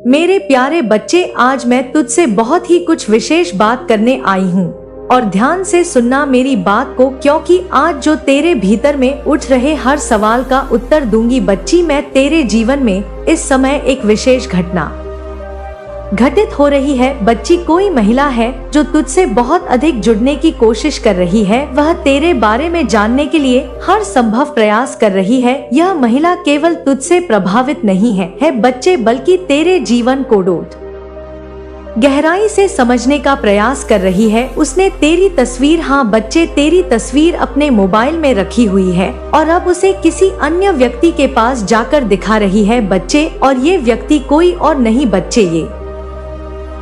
मेरे प्यारे बच्चे, आज मैं तुझसे बहुत ही कुछ विशेष बात करने आई हूँ और ध्यान से सुनना मेरी बात को, क्योंकि आज जो तेरे भीतर में उठ रहे हर सवाल का उत्तर दूंगी बच्ची मैं। तेरे जीवन में इस समय एक विशेष घटना घटित हो रही है बच्ची। कोई महिला है जो तुझसे बहुत अधिक जुड़ने की कोशिश कर रही है। वह तेरे बारे में जानने के लिए हर संभव प्रयास कर रही है। यह महिला केवल तुझसे प्रभावित नहीं है बच्चे, बल्कि तेरे जीवन को गहराई से समझने का प्रयास कर रही है। उसने तेरी तस्वीर, हाँ बच्चे, तेरी तस्वीर अपने मोबाइल में रखी हुई है और अब उसे किसी अन्य व्यक्ति के पास जाकर दिखा रही है बच्चे। और ये व्यक्ति कोई और नहीं बच्चे, ये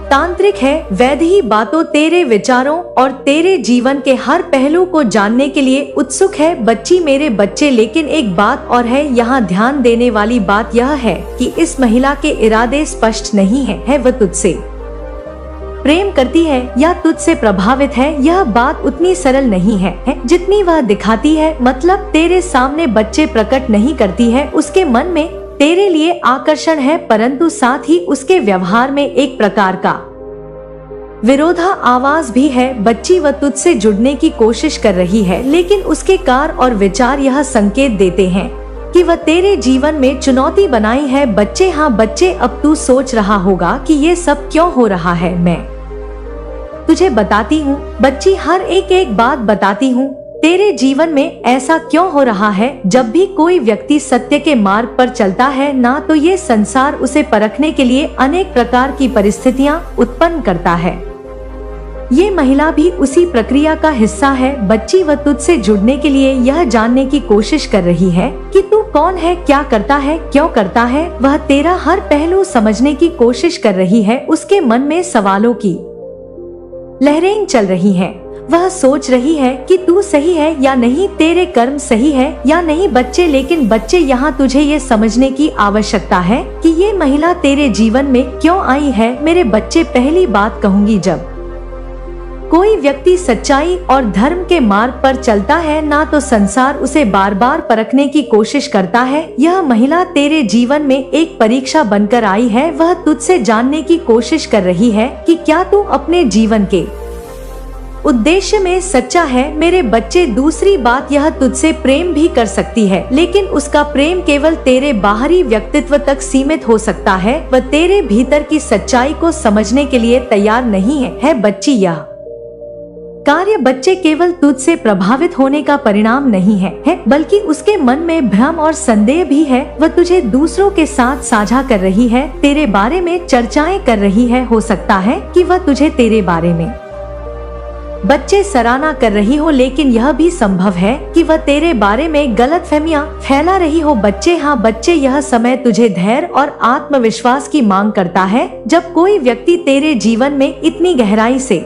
तांत्रिक है। वैध ही बातों, तेरे विचारों और तेरे जीवन के हर पहलू को जानने के लिए उत्सुक है बच्ची, मेरे बच्चे। लेकिन एक बात और है, यहाँ ध्यान देने वाली बात यह है कि इस महिला के इरादे स्पष्ट नहीं है। वह तुझसे प्रेम करती है या तुझसे प्रभावित है, यह बात उतनी सरल नहीं है जितनी वह दिखाती है। मतलब तेरे सामने बच्चे प्रकट नहीं करती है उसके मन में तेरे लिए आकर्षण है, परंतु साथ ही उसके व्यवहार में एक प्रकार का विरोधा आवाज भी है बच्ची। वह तुझसे जुड़ने की कोशिश कर रही है, लेकिन उसके कार्य और विचार यह संकेत देते हैं कि वह तेरे जीवन में चुनौती बनाई है बच्चे। हाँ बच्चे, अब तू सोच रहा होगा कि ये सब क्यों हो रहा है। मैं तुझे बताती हूँ बच्ची, हर एक बात बताती हूँ। तेरे जीवन में ऐसा क्यों हो रहा है? जब भी कोई व्यक्ति सत्य के मार्ग पर चलता है ना, तो ये संसार उसे परखने के लिए अनेक प्रकार की परिस्थितियाँ उत्पन्न करता है। ये महिला भी उसी प्रक्रिया का हिस्सा है बच्ची। वह तुझसे जुड़ने के लिए यह जानने की कोशिश कर रही है कि तू कौन है, क्या करता है, क्यों करता है। वह तेरा हर पहलू समझने की कोशिश कर रही है। उसके मन में सवालों की लहरें चल रही हैं। वह सोच रही है कि तू सही है या नहीं, तेरे कर्म सही है या नहीं बच्चे। लेकिन बच्चे, यहाँ तुझे ये समझने की आवश्यकता है कि ये महिला तेरे जीवन में क्यों आई है। मेरे बच्चे, पहली बात कहूँगी, जब कोई व्यक्ति सच्चाई और धर्म के मार्ग पर चलता है ना, तो संसार उसे बार बार परखने की कोशिश करता है। यह महिला तेरे जीवन में एक परीक्षा बनकर आई है। वह तुझसे जानने की कोशिश कर रही है कि क्या तू अपने जीवन के उद्देश्य में सच्चा है। मेरे बच्चे, दूसरी बात, यह तुझसे प्रेम भी कर सकती है, लेकिन उसका प्रेम केवल तेरे बाहरी व्यक्तित्व तक सीमित हो सकता है। वह तेरे भीतर की सच्चाई को समझने के लिए तैयार नहीं है बच्ची। यह कार्य बच्चे केवल तुझसे प्रभावित होने का परिणाम नहीं है, बल्कि उसके मन में भ्रम और संदेह भी है। वह तुझे दूसरों के साथ साझा कर रही है, तेरे बारे में चर्चाएं कर रही है। हो सकता है कि वह तुझे तेरे बारे में बच्चे सराहना कर रही हो, लेकिन यह भी संभव है कि वह तेरे बारे में गलतफहमियां फैला रही हो बच्चे। हाँ बच्चे, यह समय तुझे धैर्य और आत्मविश्वास की मांग करता है। जब कोई व्यक्ति तेरे जीवन में इतनी गहराई से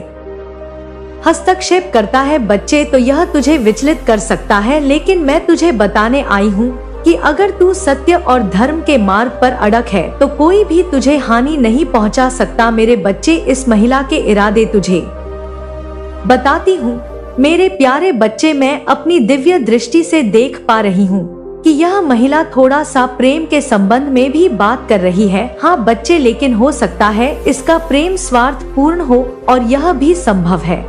हस्तक्षेप करता है बच्चे, तो यह तुझे विचलित कर सकता है। लेकिन मैं तुझे बताने आई हूँ कि अगर तू सत्य और धर्म के मार्ग पर अड़ग है, तो कोई भी तुझे हानि नहीं पहुँचा सकता। मेरे बच्चे, इस महिला के इरादे तुझे बताती हूँ। मेरे प्यारे बच्चे, मैं अपनी दिव्य दृष्टि से देख पा रही हूँ कि यह महिला थोड़ा सा प्रेम के संबंध में भी बात कर रही है। हाँ बच्चे, लेकिन हो सकता है इसका प्रेम स्वार्थ पूर्ण हो, और यह भी संभव है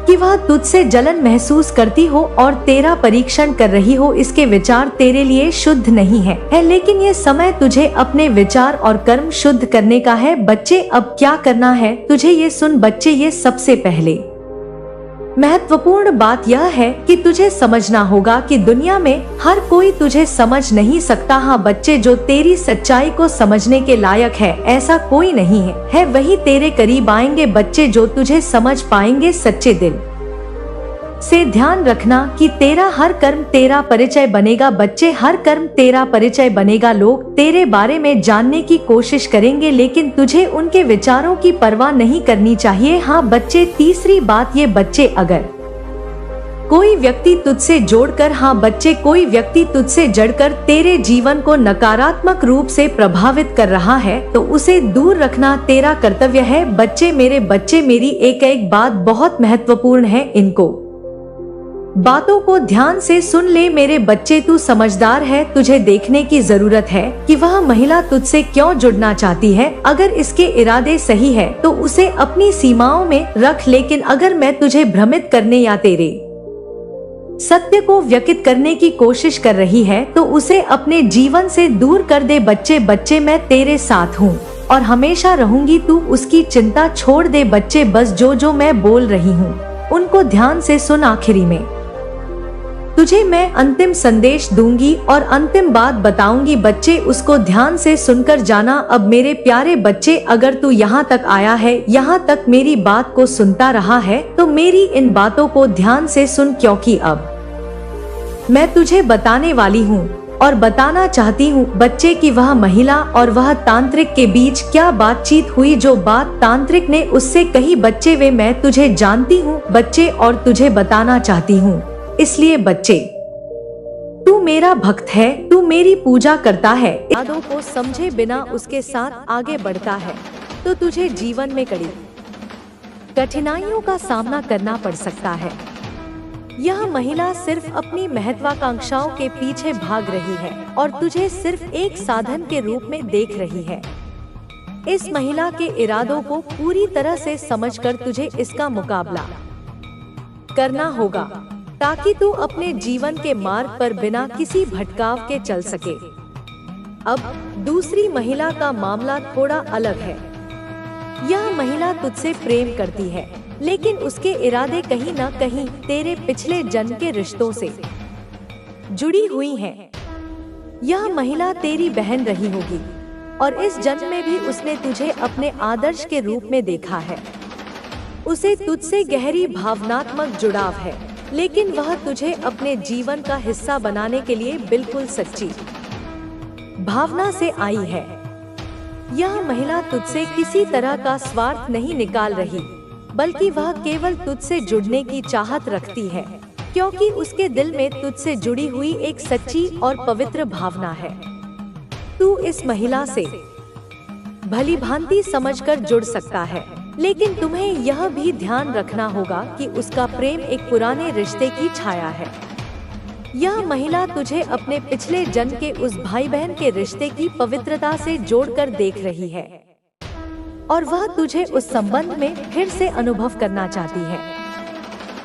कि वह तुझसे जलन महसूस करती हो और तेरा परीक्षण कर रही हो। इसके विचार तेरे लिए शुद्ध नहीं है, लेकिन ये समय तुझे अपने विचार और कर्म शुद्ध करने का है बच्चे। अब क्या करना है तुझे, ये सुन बच्चे। ये सबसे पहले महत्वपूर्ण बात यह है कि तुझे समझना होगा कि दुनिया में हर कोई तुझे समझ नहीं सकता। हाँ बच्चे, जो तेरी सच्चाई को समझने के लायक है, ऐसा कोई नहीं है वही तेरे करीब आएंगे बच्चे, जो तुझे समझ पाएंगे सच्चे दिल से। ध्यान रखना कि तेरा हर कर्म तेरा परिचय बनेगा बच्चे, हर कर्म तेरा परिचय बनेगा। लोग तेरे बारे में जानने की कोशिश करेंगे, लेकिन तुझे उनके विचारों की परवाह नहीं करनी चाहिए। हाँ बच्चे, तीसरी बात ये बच्चे, अगर कोई व्यक्ति तुझसे जोड़कर, हाँ बच्चे, कोई व्यक्ति तुझसे जड़कर तेरे जीवन को नकारात्मक रूप से प्रभावित कर रहा है, तो उसे दूर रखना तेरा कर्तव्य है बच्चे। मेरे बच्चे, मेरी एक बात बहुत महत्वपूर्ण है, इनको बातों को ध्यान से सुन ले मेरे बच्चे, तू समझदार है। तुझे देखने की जरूरत है कि वह महिला तुझसे क्यों जुड़ना चाहती है। अगर इसके इरादे सही है तो उसे अपनी सीमाओं में रख, लेकिन अगर मैं तुझे भ्रमित करने या तेरे सत्य को व्यक्त करने की कोशिश कर रही है तो उसे अपने जीवन से दूर कर दे। बच्चे बच्चे, मैं तेरे साथ हूँ और हमेशा रहूंगी, तू उसकी चिंता छोड़ दे। बच्चे बस जो मैं बोल रही हूँ उनको ध्यान से सुन। आखिरी में तुझे मैं अंतिम संदेश दूंगी और अंतिम बात बताऊंगी। बच्चे उसको ध्यान से सुनकर जाना। अब मेरे प्यारे बच्चे, अगर तू यहाँ तक आया है, यहाँ तक मेरी बात को सुनता रहा है, तो मेरी इन बातों को ध्यान से सुन, क्योंकि अब मैं तुझे बताने वाली हूँ और बताना चाहती हूँ बच्चे कि वह महिला और वह तांत्रिक के बीच क्या बातचीत हुई। जो बात तांत्रिक ने उससे कही बच्चे, वे मैं तुझे जानती हूँ बच्चे और तुझे बताना चाहती हूँ। इसलिए बच्चे, तू मेरा भक्त है, तू मेरी पूजा करता है, यादों को समझे बिना उसके साथ आगे बढ़ता है, तो तुझे जीवन में कड़ी कठिनाइयों का सामना करना पड़ सकता है। यह महिला सिर्फ अपनी महत्वाकांक्षाओं के पीछे भाग रही है और तुझे सिर्फ एक साधन के रूप में देख रही है। इस महिला के इरादों को पूरी तरह से समझकर तुझे इसका मुकाबला करना होगा ताकि तू अपने जीवन के मार्ग पर बिना किसी भटकाव के चल सके। अब दूसरी महिला का मामला थोड़ा अलग है। यह महिला तुझसे प्रेम करती है, लेकिन उसके इरादे कहीं न कहीं तेरे पिछले जन्म के रिश्तों से जुड़ी हुई हैं। यह महिला तेरी बहन रही होगी और इस जन्म में भी उसने तुझे अपने आदर्श के रूप में देखा है। उसे तुझसे गहरी भावनात्मक जुड़ाव है, लेकिन वह तुझे अपने जीवन का हिस्सा बनाने के लिए बिल्कुल सच्ची भावना से आई है। यह महिला तुझसे किसी तरह का स्वार्थ नहीं निकाल रही, बल्कि वह केवल तुझसे जुड़ने की चाहत रखती है, क्योंकि उसके दिल में तुझसे जुड़ी हुई एक सच्ची और पवित्र भावना है। तू इस महिला से भली भांति समझकर जुड़ सकता है, लेकिन तुम्हें यह भी ध्यान रखना होगा कि उसका प्रेम एक पुराने रिश्ते की छाया है। यह महिला तुझे अपने पिछले जन्म के उस भाई बहन के रिश्ते की पवित्रता से जोड़कर देख रही है और वह तुझे उस संबंध में फिर से अनुभव करना चाहती है।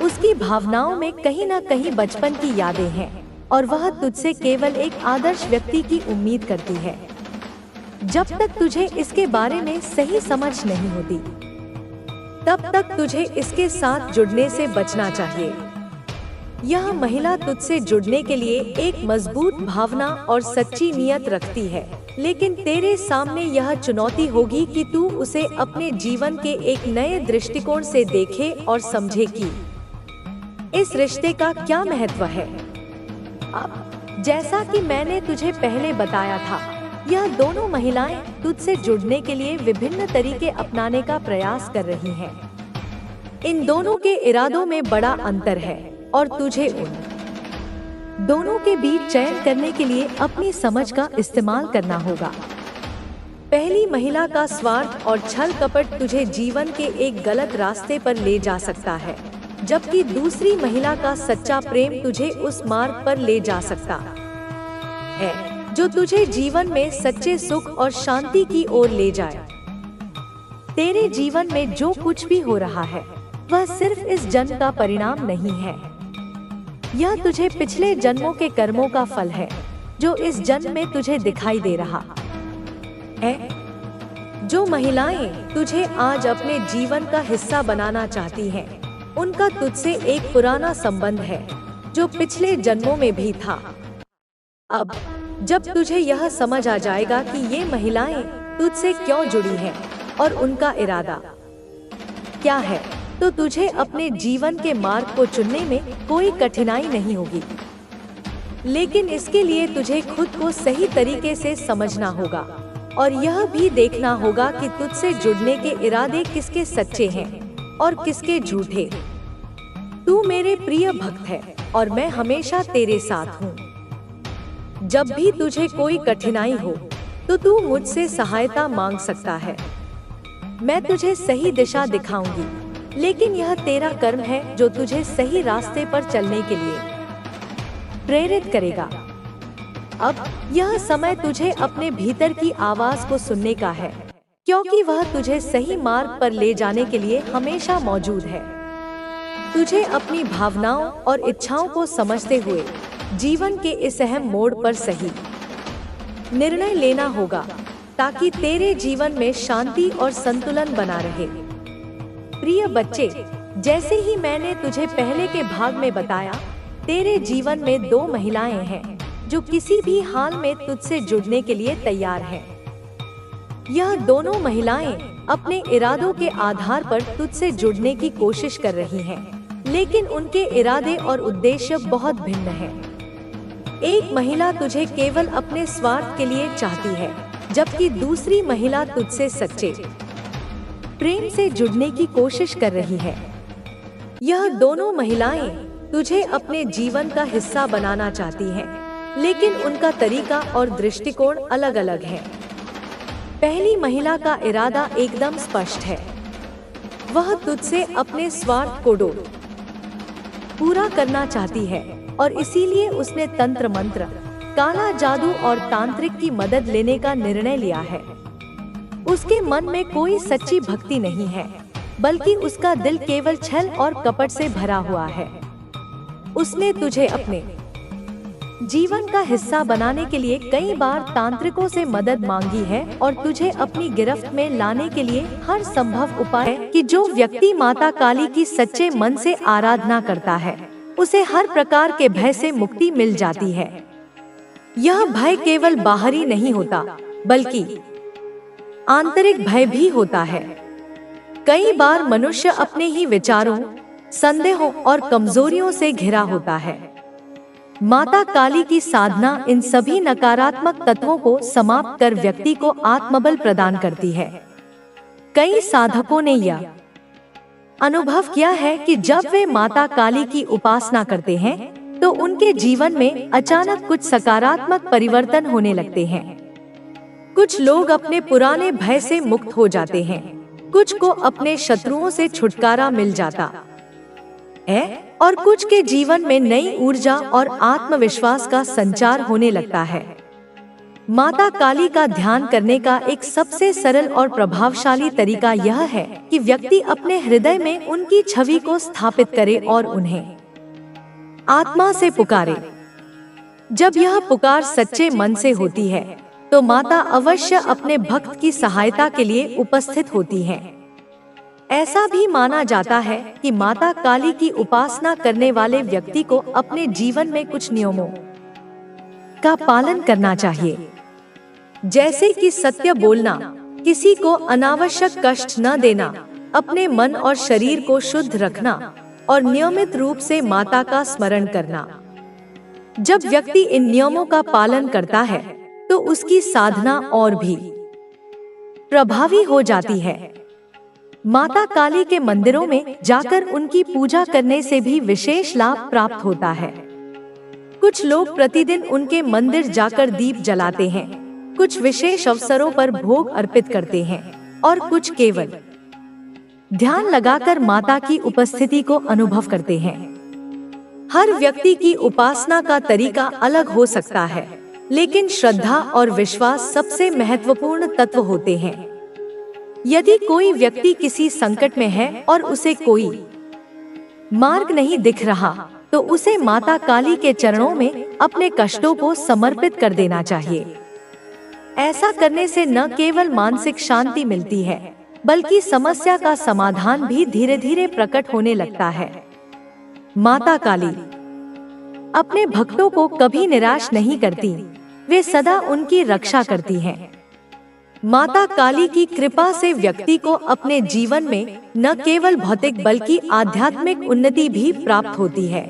उसकी भावनाओं में कहीं न कहीं बचपन की यादें हैं और वह तुझसे केवल एक आदर्श व्यक्ति की उम्मीद करती है। जब तक तुझे इसके बारे में सही समझ नहीं होती, तब तक तुझे इसके साथ जुड़ने से बचना चाहिए। यह महिला तुझसे जुड़ने के लिए एक मजबूत भावना और सच्ची नियत रखती है, लेकिन तेरे सामने यह चुनौती होगी कि तू उसे अपने जीवन के एक नए दृष्टिकोण से देखे और समझे कि इस रिश्ते का क्या महत्व है। अब जैसा कि मैंने तुझे पहले बताया था, यह दोनों महिलाएं तुझसे जुड़ने के लिए विभिन्न तरीके अपनाने का प्रयास कर रही हैं। इन दोनों के इरादों में बड़ा अंतर है और तुझे उन दोनों के बीच चयन करने के लिए अपनी समझ का इस्तेमाल करना होगा। पहली महिला का स्वार्थ और छल कपट तुझे जीवन के एक गलत रास्ते पर ले जा सकता है, जबकि दूसरी महिला का सच्चा प्रेम तुझे उस मार्ग पर ले जा सकता है जो तुझे जीवन में सच्चे सुख और शांति की ओर ले जाए। तेरे जीवन में जो कुछ भी हो रहा है वह सिर्फ इस जन्म का परिणाम नहीं है। यह तुझे पिछले जन्मों के कर्मों का फल है जो इस जन्म में तुझे दिखाई दे रहा है। जो महिलाएं तुझे आज अपने जीवन का हिस्सा बनाना चाहती हैं, उनका तुझसे एक पुराना संबंध है जो पिछले जन्मों में भी था। अब जब तुझे यह समझ आ जाएगा कि ये महिलाएं तुझसे क्यों जुड़ी हैं और उनका इरादा क्या है, तो तुझे अपने जीवन के मार्ग को चुनने में कोई कठिनाई नहीं होगी। लेकिन इसके लिए तुझे खुद को सही तरीके से समझना होगा और यह भी देखना होगा कि तुझसे जुड़ने के इरादे किसके सच्चे हैं और किसके झूठे। तू मेरे प्रिय भक्त है और मैं हमेशा तेरे साथ हूँ। जब भी तुझे कोई कठिनाई हो तो तू मुझसे सहायता मांग सकता है। मैं तुझे सही दिशा दिखाऊंगी लेकिन यह तेरा कर्म है जो तुझे सही रास्ते पर चलने के लिए प्रेरित करेगा। अब यह समय तुझे अपने भीतर की आवाज को सुनने का है, क्योंकि वह तुझे सही मार्ग पर ले जाने के लिए हमेशा मौजूद है। तुझे अपनी भावनाओं और इच्छाओं को समझते हुए जीवन के इस अहम मोड़ पर सही निर्णय लेना होगा, ताकि तेरे जीवन में शांति और संतुलन बना रहे। प्रिय बच्चे, जैसे ही मैंने तुझे पहले के भाग में बताया, तेरे जीवन में 2 महिलाएं हैं जो किसी भी हाल में तुझसे जुड़ने के लिए तैयार हैं। यह दोनों महिलाएं अपने इरादों के आधार पर तुझसे जुड़ने की कोशिश कर रही हैं, लेकिन उनके इरादे और उद्देश्य बहुत भिन्न हैं। एक महिला तुझे केवल अपने स्वार्थ के लिए चाहती है, जबकि दूसरी महिला तुझसे सच्चे प्रेम से जुड़ने की कोशिश कर रही है। यह दोनों महिलाएं तुझे अपने जीवन का हिस्सा बनाना चाहती हैं, लेकिन उनका तरीका और दृष्टिकोण अलग अलग है। पहली महिला का इरादा एकदम स्पष्ट है। वह तुझसे अपने स्वार्थ को पूरा करना चाहती है और इसीलिए उसने तंत्र मंत्र, काला जादू और तांत्रिक की मदद लेने का निर्णय लिया है। उसके मन में कोई सच्ची भक्ति नहीं है, बल्कि उसका दिल केवल छल और कपट से भरा हुआ है। उसने तुझे अपने जीवन का हिस्सा बनाने के लिए कई बार तांत्रिकों से मदद मांगी है और तुझे अपनी गिरफ्त में लाने के लिए हर संभव उपाय कि जो व्यक्ति माता काली की सच्चे मन से आराधना करता है, उसे हर प्रकार के भय से मुक्ति मिल जाती है। यह भय केवल बाहरी नहीं होता, बल्कि आंतरिक भय भी होता है। कई बार मनुष्य अपने ही विचारों, संदेहों और कमजोरियों से घिरा होता है। माता काली की साधना इन सभी नकारात्मक तत्वों को समाप्त कर व्यक्ति को आत्मबल प्रदान करती है। कई साधकों ने यह अनुभव किया है कि जब वे माता काली की उपासना करते हैं, तो उनके जीवन में अचानक कुछ सकारात्मक परिवर्तन होने लगते हैं। कुछ लोग अपने पुराने भय से मुक्त हो जाते हैं, कुछ को अपने शत्रुओं से छुटकारा मिल जाता है और कुछ के जीवन में नई ऊर्जा और आत्मविश्वास का संचार होने लगता है। माता काली का ध्यान करने का एक सबसे सरल और प्रभावशाली तरीका यह है कि व्यक्ति अपने हृदय में उनकी छवि को स्थापित करे और उन्हें आत्मा से पुकारे। जब यह पुकार सच्चे मन से होती है, तो माता अवश्य अपने भक्त की सहायता के लिए उपस्थित होती हैं। ऐसा भी माना जाता है कि माता काली की उपासना करने वाले व्यक्ति को अपने जीवन में कुछ नियमों का पालन करना चाहिए, जैसे कि सत्य बोलना, किसी को अनावश्यक कष्ट न देना, अपने मन और शरीर को शुद्ध रखना और नियमित रूप से माता का स्मरण करना। जब व्यक्ति इन नियमों का पालन करता है, तो उसकी साधना और भी प्रभावी हो जाती है। माता काली के मंदिरों में जाकर उनकी पूजा करने से भी विशेष लाभ प्राप्त होता है। कुछ लोग प्रतिदिन उनके मंदिर जाकर दीप जलाते हैं, कुछ विशेष अवसरों पर भोग अर्पित करते हैं और कुछ केवल ध्यान लगाकर माता की उपस्थिति को अनुभव करते हैं। हर व्यक्ति की उपासना का तरीका अलग हो सकता है, लेकिन श्रद्धा और विश्वास सबसे महत्वपूर्ण तत्व होते हैं। यदि कोई व्यक्ति किसी संकट में है और उसे कोई मार्ग नहीं दिख रहा, तो उसे माता काली के चरणों में अपने कष्टों को समर्पित कर देना चाहिए। ऐसा करने से न केवल मानसिक शांति मिलती है, बल्कि समस्या का समाधान भी धीरे धीरे प्रकट होने लगता है। माता काली अपने भक्तों को कभी निराश नहीं करती, वे सदा उनकी रक्षा करती हैं। माता काली की कृपा से व्यक्ति को अपने जीवन में न केवल भौतिक बल्कि आध्यात्मिक उन्नति भी प्राप्त होती है।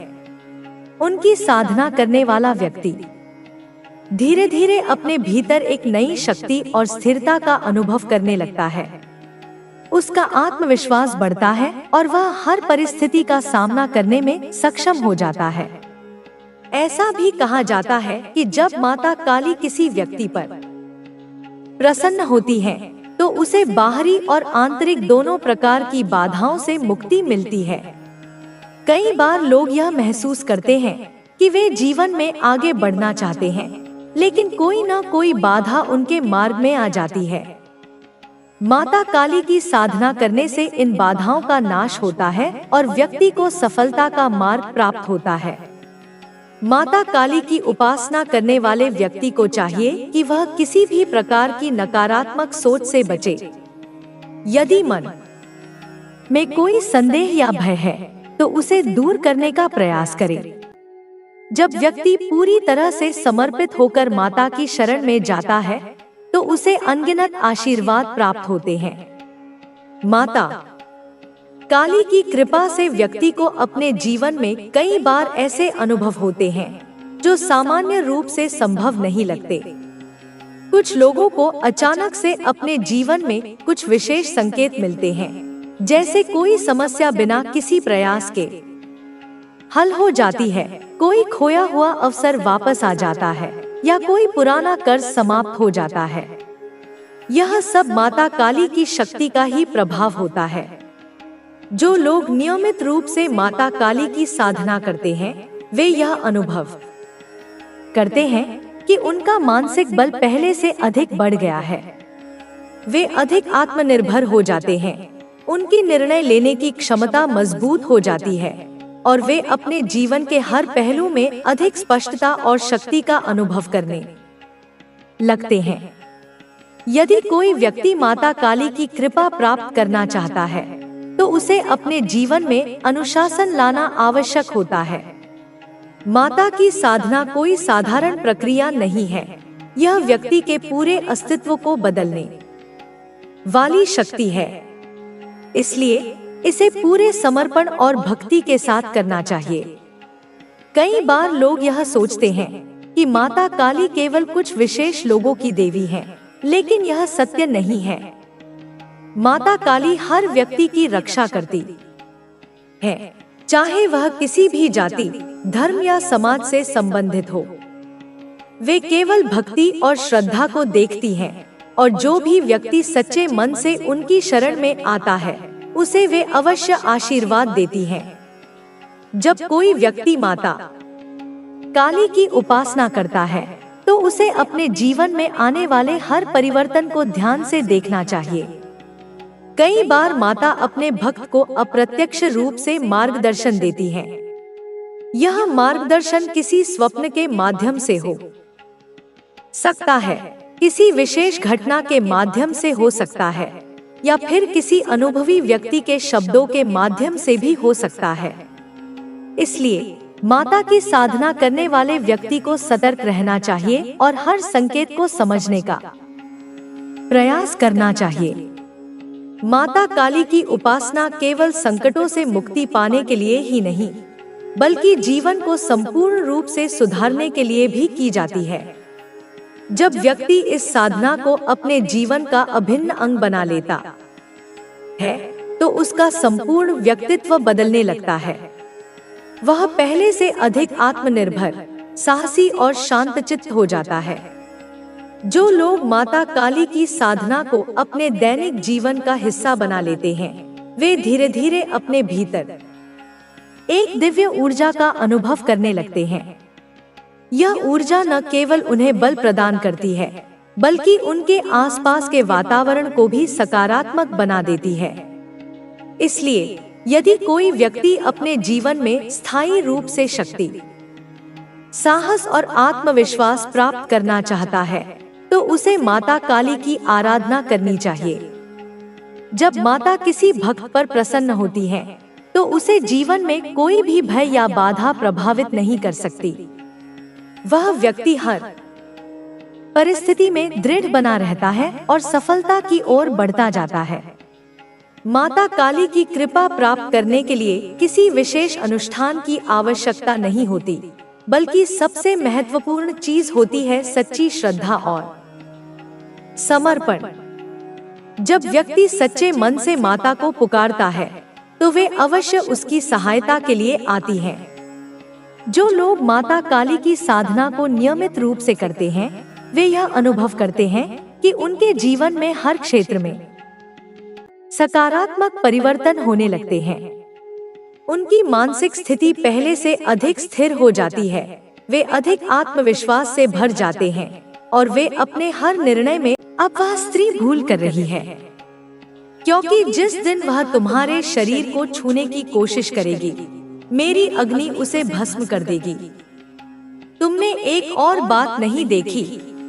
उनकी साधना करने वाला व्यक्ति धीरे धीरे अपने भीतर एक नई शक्ति और स्थिरता का अनुभव करने लगता है। उसका आत्मविश्वास बढ़ता है और वह हर परिस्थिति का सामना करने में सक्षम हो जाता है। ऐसा भी कहा जाता है कि जब माता काली किसी व्यक्ति पर प्रसन्न होती हैं, तो उसे बाहरी और आंतरिक दोनों प्रकार की बाधाओं से मुक्ति मिलती है। कई बार लोग यह महसूस करते हैं कि वे जीवन में आगे बढ़ना चाहते हैं, लेकिन कोई न कोई बाधा उनके मार्ग में आ जाती है। माता काली की साधना करने से इन बाधाओं का नाश होता है और व्यक्ति को सफलता का मार्ग प्राप्त होता है। माता काली की उपासना करने वाले व्यक्ति को चाहिए कि वह किसी भी प्रकार की नकारात्मक सोच से बचे। यदि मन में कोई संदेह या भय है तो उसे दूर करने का प्रयास करे। जब व्यक्ति पूरी तरह से समर्पित होकर माता की शरण में जाता है तो उसे अनगिनत आशीर्वाद प्राप्त होते हैं। माता काली की कृपा से व्यक्ति को अपने जीवन में कई बार ऐसे अनुभव होते हैं जो सामान्य रूप से संभव नहीं लगते। कुछ लोगों को अचानक से अपने जीवन में कुछ विशेष संकेत मिलते हैं, जैसे कोई समस्या बिना किसी प्रयास के हल हो जाती है, कोई खोया हुआ अवसर वापस आ जाता है या कोई पुराना कर्ज समाप्त हो जाता है। यह सब माता काली की शक्ति का ही प्रभाव होता है। जो लोग नियमित रूप से माता काली की साधना करते हैं, वे यह अनुभव करते हैं कि उनका मानसिक बल पहले से अधिक बढ़ गया है। वे अधिक आत्मनिर्भर हो जाते हैं, उनकी निर्णय लेने की क्षमता मजबूत हो जाती है और वे अपने जीवन के हर पहलू में अधिक स्पष्टता और शक्ति का अनुभव करने लगते हैं। यदि कोई व्यक्ति माता काली की कृपा प्राप्त करना चाहता है तो उसे अपने जीवन में अनुशासन लाना आवश्यक होता है। माता की साधना कोई साधारण प्रक्रिया नहीं है, यह व्यक्ति के पूरे अस्तित्व को बदलने वाली शक्ति है। इसलिए इसे पूरे समर्पण और भक्ति के साथ करना चाहिए। कई बार लोग यह सोचते हैं कि माता काली केवल कुछ विशेष लोगों की देवी है, लेकिन यह सत्य नहीं है। माता काली हर व्यक्ति की रक्षा करती है, चाहे वह किसी भी जाति, धर्म या समाज से संबंधित हो। वे केवल भक्ति और श्रद्धा को देखती हैं और जो भी व्यक्ति सच्चे मन से उनकी शरण में आता है उसे वे अवश्य आशीर्वाद देती हैं। जब कोई व्यक्ति माता काली की उपासना करता है तो उसे अपने जीवन में आने वाले हर परिवर्तन को ध्यान से देखना चाहिए। कई बार माता अपने भक्त को अप्रत्यक्ष रूप से मार्गदर्शन देती है। यह मार्गदर्शन किसी स्वप्न के माध्यम से हो सकता है, किसी विशेष घटना के माध्यम से हो सकता है या फिर किसी अनुभवी व्यक्ति के शब्दों के माध्यम से भी हो सकता है। इसलिए माता की साधना करने वाले व्यक्ति को सतर्क रहना चाहिए और हर संकेत को समझने का प्रयास करना चाहिए। माता काली की उपासना केवल संकटों से मुक्ति पाने के लिए ही नहीं, बल्कि जीवन को संपूर्ण रूप से सुधारने के लिए भी की जाती है। जब व्यक्ति इस साधना को अपने जीवन का अभिन्न अंग बना लेता है तो उसका संपूर्ण व्यक्तित्व बदलने लगता है। वह पहले से अधिक आत्मनिर्भर, साहसी और शांतचित्त हो जाता है। जो लोग माता काली की साधना को अपने दैनिक जीवन का हिस्सा बना लेते हैं, वे धीरे धीरे अपने भीतर एक दिव्य ऊर्जा का अनुभव करने लगते हैं। यह ऊर्जा न केवल उन्हें बल प्रदान करती है, बल्कि उनके आसपास के वातावरण को भी सकारात्मक बना देती है। इसलिए यदि कोई व्यक्ति अपने जीवन में स्थायी रूप से शक्ति, साहस और आत्मविश्वास प्राप्त करना चाहता है तो उसे माता काली की आराधना करनी चाहिए। जब माता किसी भक्त पर प्रसन्न होती है तो उसे जीवन में कोई भी भय या बाधा प्रभावित नहीं कर सकती। वह व्यक्ति हर परिस्थिति में दृढ़ बना रहता है और सफलता की ओर बढ़ता जाता है। माता काली की कृपा प्राप्त करने के लिए किसी विशेष अनुष्ठान की आवश्यकता नहीं होती, बल्कि सबसे महत्वपूर्ण चीज होती है सच्ची श्रद्धा और समर्पण। जब व्यक्ति सच्चे मन से माता को पुकारता है तो वे अवश्य उसकी सहायता के लिए आती हैं। जो लोग माता काली की साधना को नियमित रूप से करते हैं, वे यह अनुभव करते हैं कि उनके जीवन में हर क्षेत्र में सकारात्मक परिवर्तन होने लगते हैं। उनकी मानसिक स्थिति पहले से अधिक स्थिर हो जाती है, वे अधिक आत्मविश्वास से भर जाते हैं और वे अपने हर निर्णय में अब वह स्त्री भूल कर रही है, क्योंकि जिस दिन वह तुम्हारे शरीर को छूने की कोशिश करेगी, मेरी अग्नि उसे भस्म कर देगी। तुमने एक और बात नहीं देखी,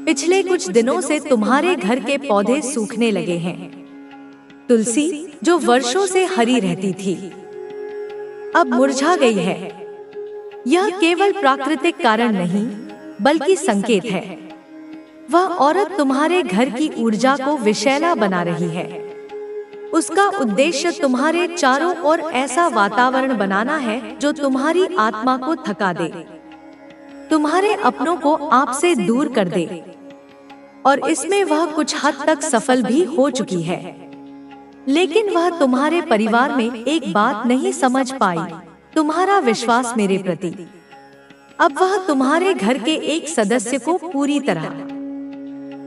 पिछले कुछ दिनों से तुम्हारे घर के पौधे सूखने लगे हैं। तुलसी जो वर्षों से हरी रहती थी, अब मुरझा गई है। यह केवल प्राकृतिक कारण नहीं, बल्कि संकेत है। वह औरत तुम्हारे घर की ऊर्जा को विषैला बना रही है। उसका उद्देश्य तुम्हारे चारों ओर ऐसा वातावरण बनाना है जो तुम्हारी आत्मा को थका दे, तुम्हारे अपनों को आपसे दूर कर दे, और इसमें वह कुछ हद तक सफल भी हो चुकी है। लेकिन वह तुम्हारे परिवार में एक बात नहीं समझ पाई, तुम्हारा विश्वास मेरे प्रति। अब वह तुम्हारे घर के एक सदस्य को पूरी तरह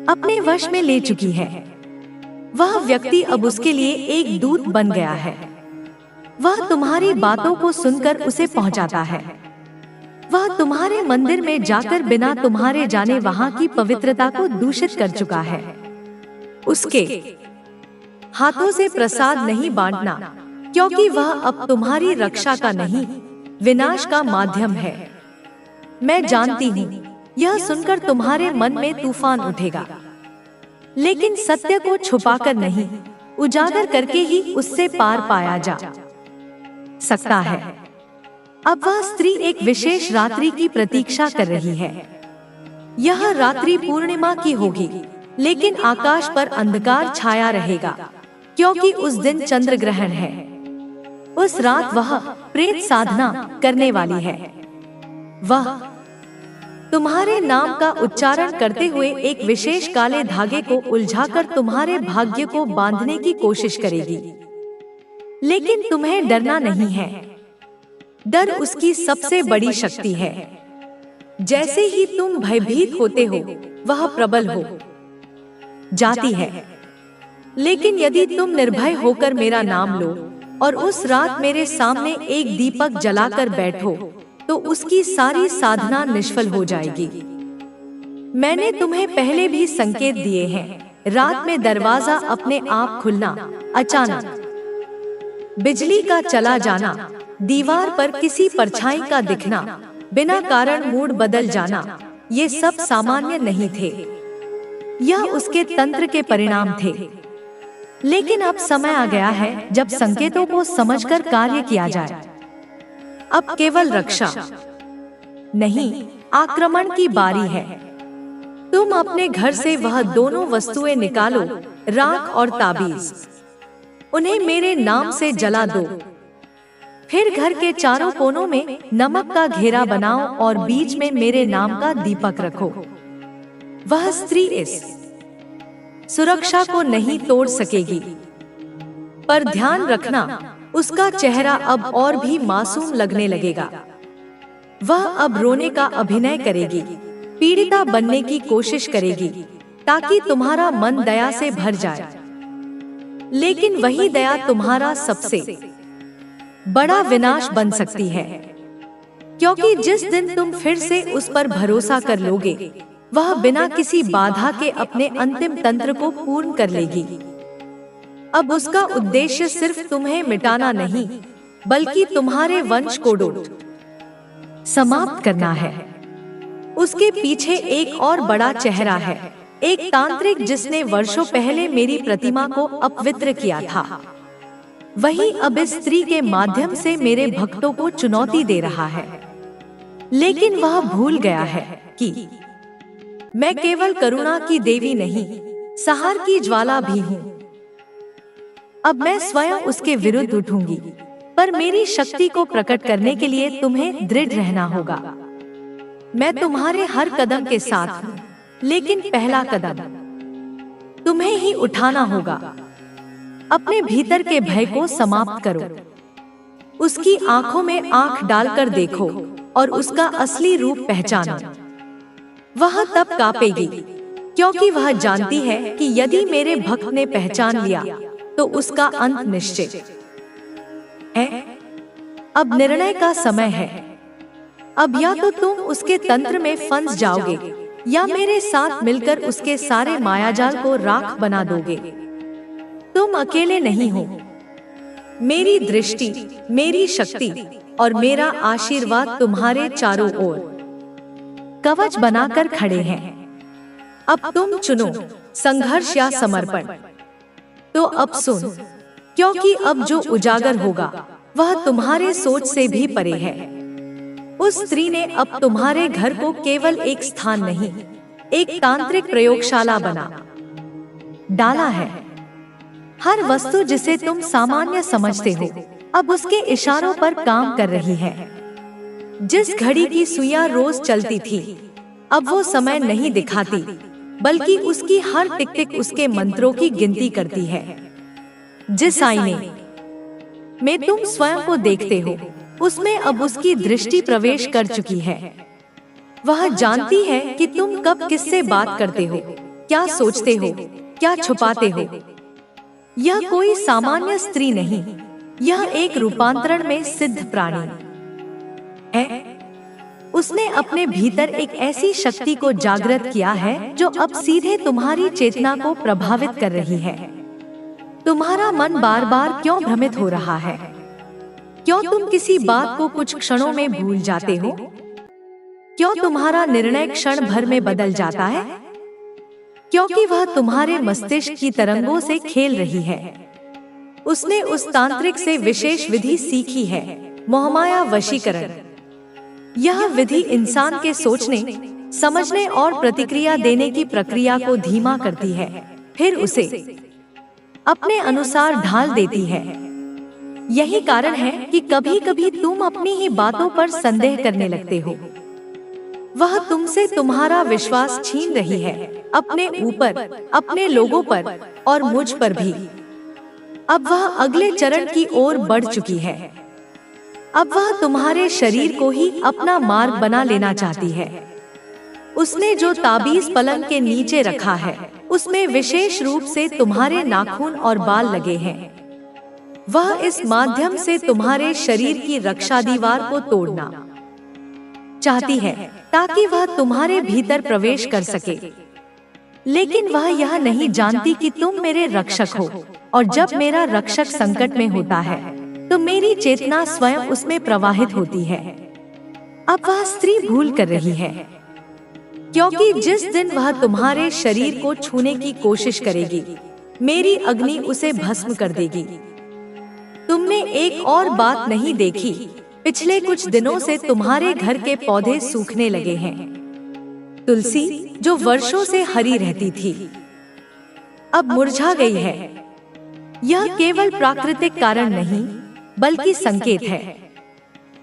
अपने वश में ले चुकी है। वह व्यक्ति अब उसके लिए एक दूत बन गया है। वह तुम्हारी बातों को सुनकर उसे पहुंचाता है। वह तुम्हारे मंदिर में जाकर बिना तुम्हारे जाने वहां की पवित्रता को दूषित कर चुका है। उसके हाथों से प्रसाद नहीं बांटना, क्योंकि वह अब तुम्हारी रक्षा का नहीं, विनाश का माध्यम है। मैं जानती हूँ, यह सुनकर तुम्हारे मन में तूफान उठेगा, लेकिन सत्य को छुपाकर नहीं, उजागर करके ही उससे पार पाया जा सकता है। अब वह स्त्री एक विशेष रात्रि की प्रतीक्षा कर रही है। यह रात्रि पूर्णिमा की होगी, लेकिन आकाश पर अंधकार छाया रहेगा, क्योंकि उस दिन चंद्र ग्रहण है। उस रात वह प्रेत साधना करने वाली है। वह तुम्हारे नाम का उच्चारण करते हुए एक विशेष काले धागे को उलझाकर तुम्हारे भाग्य को बांधने की कोशिश करेगी। लेकिन तुम्हें डरना नहीं है। डर उसकी सबसे बड़ी शक्ति है। जैसे ही तुम भयभीत होते हो, वह प्रबल हो जाती है। लेकिन यदि तुम निर्भय होकर मेरा नाम लो और उस रात मेरे सामने एक दीपक जलाकर बैठो, तो उसकी सारी साधना निष्फल हो जाएगी। मैंने तुम्हें पहले भी संकेत दिए हैं। रात में दरवाजा अपने आप खुलना, अचानक बिजली का चला जाना, दीवार पर किसी परछाई का दिखना, बिना कारण मूड बदल जाना, ये सब सामान्य नहीं थे। यह उसके तंत्र के परिणाम थे। लेकिन अब समय आ गया है जब संकेतों को समझकर कार्य किया जाए। अब केवल रक्षा नहीं, आक्रमण की बारी है। तुम अपने घर से वह दोनों वस्तुएं निकालो, राख और ताबीज। उन्हें मेरे नाम से जला दो। फिर घर के चारों कोनों में नमक का घेरा बनाओ और बीच में मेरे नाम का दीपक रखो। वह स्त्री इस सुरक्षा को नहीं तोड़ सकेगी। पर ध्यान रखना, उसका चेहरा अब और भी मासूम लगने लगेगा। वह अब रोने का अभिनय करेगी, पीड़िता बनने की कोशिश करेगी, ताकि तुम्हारा मन दया से भर जाए। लेकिन वही दया तुम्हारा सबसे बड़ा विनाश बन सकती है, क्योंकि जिस दिन तुम फिर से उस पर भरोसा कर लोगे, वह बिना किसी बाधा के अपने अंतिम तंत्र को पूर्ण कर लेगी। अब उसका उद्देश्य सिर्फ तुम्हें मिटाना नहीं, बल्कि तुम्हारे वंश को समाप्त करना है। उसके पीछे एक और बड़ा चेहरा है, एक तांत्रिक जिसने वर्षों पहले मेरी प्रतिमा को अपवित्र किया था। वही अब इस स्त्री के माध्यम से मेरे भक्तों को चुनौती दे रहा है। लेकिन वह भूल गया है कि मैं केवल करुणा की देवी नहीं, सहार की ज्वाला भी हूँ। अब मैं स्वयं उसके विरुद्ध उठूंगी, पर मेरी शक्ति को प्रकट करने के लिए तुम्हें दृढ़ रहना होगा। मैं तुम्हारे हर कदम के साथ हूँ, लेकिन पहला कदम तुम्हें ही उठाना होगा। अपने भीतर के भय को समाप्त करो। उसकी आंखों में आंख डालकर देखो और उसका असली रूप पहचानो। वह तब कांपेगी क्योंकि वह जानती है कि यदि मेरे भक्त ने पहचान लिया तो उसका अंत निश्चित है। अब निर्णय का समय है। अब या तो तुम उसके तंत्र में फंस जाओगे या मेरे साथ मिलकर उसके सारे मायाजाल को राख बना दोगे। तुम अकेले नहीं हो। मेरी दृष्टि, मेरी शक्ति और मेरा आशीर्वाद तुम्हारे चारों ओर कवच बनाकर खड़े हैं। अब तुम चुनो, संघर्ष या समर्पण। तो अब सुन, क्योंकि अब जो उजागर होगा वह तुम्हारे सोच से भी परे है। उस स्त्री ने अब तुम्हारे घर को केवल एक स्थान नहीं, एक तांत्रिक प्रयोगशाला बना डाला है। हर वस्तु जिसे तुम सामान्य समझते हो अब उसके इशारों पर काम कर रही है। जिस घड़ी की सुइयां रोज चलती थी अब वो समय नहीं दिखाती, बल्कि उसकी हर टिक टिक उसके मंत्रों की गिनती करती है। जिस आईने में तुम स्वयं को देखते हो उसमें अब उसकी दृष्टि प्रवेश कर चुकी है। वह जानती है कि तुम कब किससे बात करते हो, क्या सोचते हो, क्या छुपाते हो। यह कोई सामान्य स्त्री नहीं, यह एक रूपांतरण में सिद्ध प्राणी है। उसने अपने भीतर एक ऐसी शक्ति को जागृत किया है जो अब सीधे तुम्हारी चेतना को प्रभावित कर रही है। तुम्हारा मन बार बार क्यों भ्रमित हो रहा है? क्यों तुम किसी बात को कुछ क्षणों में भूल जाते हो? क्यों तुम्हारा निर्णय क्षण भर में बदल जाता है? क्योंकि वह तुम्हारे मस्तिष्क की तरंगों से खेल रही है। उसने उस तांत्रिक से विशेष विधि सीखी है, मोहमाया वशीकरण। यह विधि इंसान के सोचने, समझने और प्रतिक्रिया देने की प्रक्रिया को धीमा करती है, फिर उसे अपने अनुसार ढाल देती है। यही कारण है कि कभी कभी तुम अपनी ही बातों पर संदेह करने लगते हो। वह तुमसे तुम्हारा विश्वास छीन रही है, अपने ऊपर, अपने लोगों पर और मुझ पर भी। अब वह अगले चरण की ओर बढ़ चुकी है। अब वह तुम्हारे शरीर को ही अपना मार्ग बना लेना चाहती है। उसने जो ताबीज पलंग के नीचे रखा है उसमें विशेष रूप से तुम्हारे नाखून और बाल लगे हैं। वह इस माध्यम से तुम्हारे शरीर की रक्षा दीवार को तोड़ना चाहती है ताकि वह तुम्हारे भीतर प्रवेश कर सके। लेकिन वह यह नहीं जानती कि तुम मेरे रक्षक हो, और जब मेरा रक्षक संकट में होता है तो मेरी चेतना स्वयं उसमें प्रवाहित होती है। अब वह स्त्री भूल कर रही है, क्योंकि जिस दिन वह तुम्हारे शरीर को छूने की कोशिश करेगी मेरी अग्नि उसे भस्म कर देगी। तुमने एक और बात नहीं देखी, पिछले कुछ दिनों से तुम्हारे घर के पौधे सूखने लगे हैं। तुलसी जो वर्षों से हरी रहती थी अब मुरझा गई है। यह केवल प्राकृतिक कारण नहीं बल्कि संकेत है।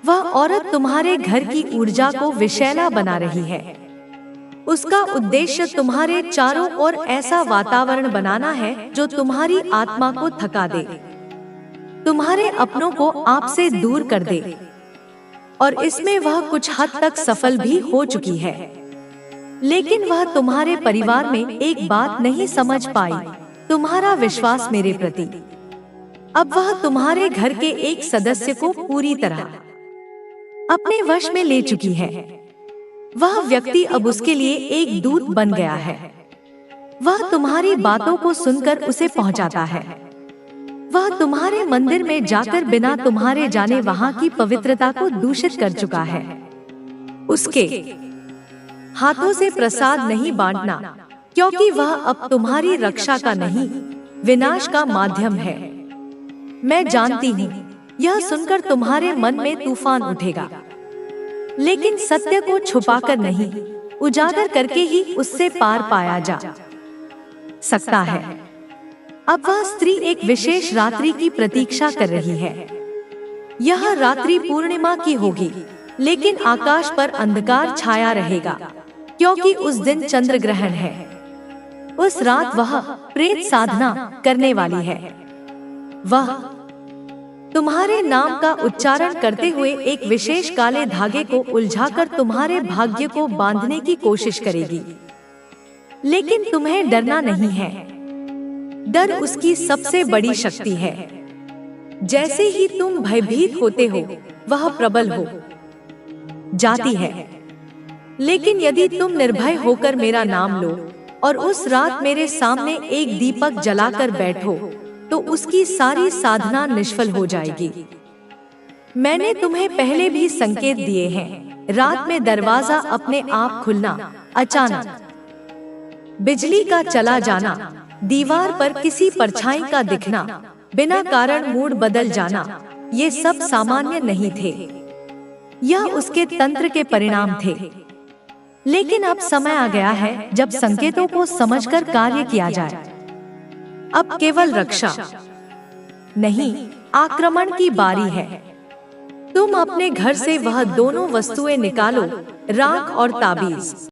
वह औरत तुम्हारे घर की ऊर्जा को विषैला बना रही है। उसका उद्देश्य तुम्हारे चारों ओर ऐसा वातावरण बनाना है जो तुम्हारी आत्मा को थका दे, तुम्हारे अपनों को आपसे दूर कर दे। और इसमें वह कुछ हद तक सफल भी हो चुकी है। लेकिन वह तुम्हारे परिवार में एक बात नहीं समझ पाई, तुम्हारा विश्वास मेरे प्रति। अब वह तुम्हारे घर के एक सदस्य को पूरी तरह अपने वश में ले चुकी है। वह व्यक्ति अब उसके लिए एक दूत बन गया है। वह तुम्हारी बातों को सुनकर उसे पहुंचाता है। वह तुम्हारे मंदिर में जाकर बिना तुम्हारे जाने वहां की पवित्रता को दूषित कर चुका है। उसके हाथों से प्रसाद नहीं बांटना, क्योंकि वह अब तुम्हारी रक्षा का नहीं, विनाश का माध्यम है। मैं जानती हूँ यह सुनकर तुम्हारे मन में तूफान उठेगा, लेकिन सत्य को छुपाकर नहीं, उजागर करके ही उससे पार पाया जा सकता है। अब वह स्त्री एक विशेष रात्रि की प्रतीक्षा कर रही है। यह रात्रि पूर्णिमा की होगी, लेकिन आकाश पर अंधकार छाया रहेगा, क्योंकि उस दिन चंद्र ग्रहण है। उस रात वह प्रेत साधना करने वाली है। वह तुम्हारे नाम का उच्चारण करते हुए एक विशेष काले धागे को उलझाकर तुम्हारे भाग्य को बांधने की कोशिश करेगी। लेकिन तुम्हें डरना नहीं है। डर उसकी सबसे बड़ी शक्ति है। जैसे ही तुम भयभीत होते हो, वह प्रबल हो जाती है। लेकिन यदि तुम निर्भय होकर मेरा नाम लो और उस रात मेरे सामने एक दीपक जलाकर बैठो, तो उसकी सारी साधना निष्फल हो जाएगी। मैंने तुम्हें पहले भी संकेत दिए हैं। रात में दरवाजा अपने आप खुलना, अचानक बिजली का चला जाना, दीवार पर किसी परछाई का दिखना, बिना कारण मूड बदल जाना, ये सब सामान्य नहीं थे। यह उसके तंत्र के परिणाम थे। लेकिन अब समय आ गया है जब संकेतों को समझकर कार्य किया जाए। अब केवल रक्षा नहीं, आक्रमण की बारी है। तुम अपने घर से वह दोनों वस्तुएं निकालो, राख और ताबीज।